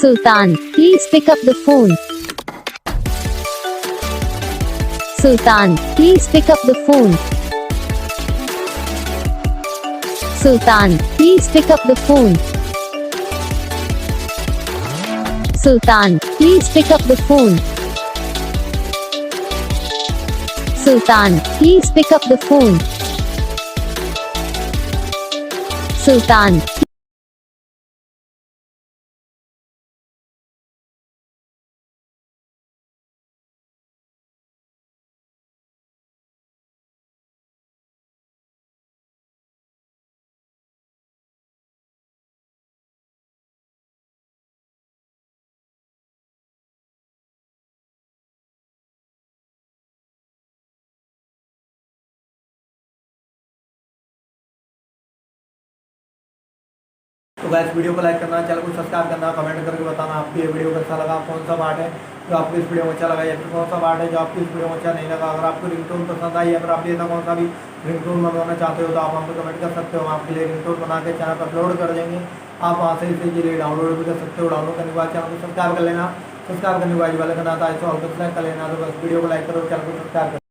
Sultan, please pick up the phone. Sultan, please pick up the phone. Sultan, please pick up the phone. Sultan, please pick up the phone. Sultan, please pick up the phone. Sultan. तो guys video को like करना, channel को subscribe करना, comment करके बताना आपको ये video कैसा लगा, कौन सा पार्ट है जो आपको इस वीडियो में अच्छा लगा या फिर कौन सा पार्ट है जो आपको इस वीडियो में अच्छा नहीं लगा। अगर आपको रिंगटोन पसंद आई या फिर आप ऐसा कौन सा भी रिंगटोन बनवाना चाहते हो तो आप हमको कमेंट कर सकते हो। हम आपके लिए रिंगटोन बना के चैनल पर अपलोड कर देंगे। आप वहाँ से इसे के लिए डाउनलोड भी कर सकते हो। डाउनलोड करने के बाद चैनल को सब्सक्राइब कर लेना। सब्सक्राइब करने के बाद वाले का नाता है ऑल कर लेना। तो बस वीडियो को लाइक करो, चैनल को सब्सक्राइब करो।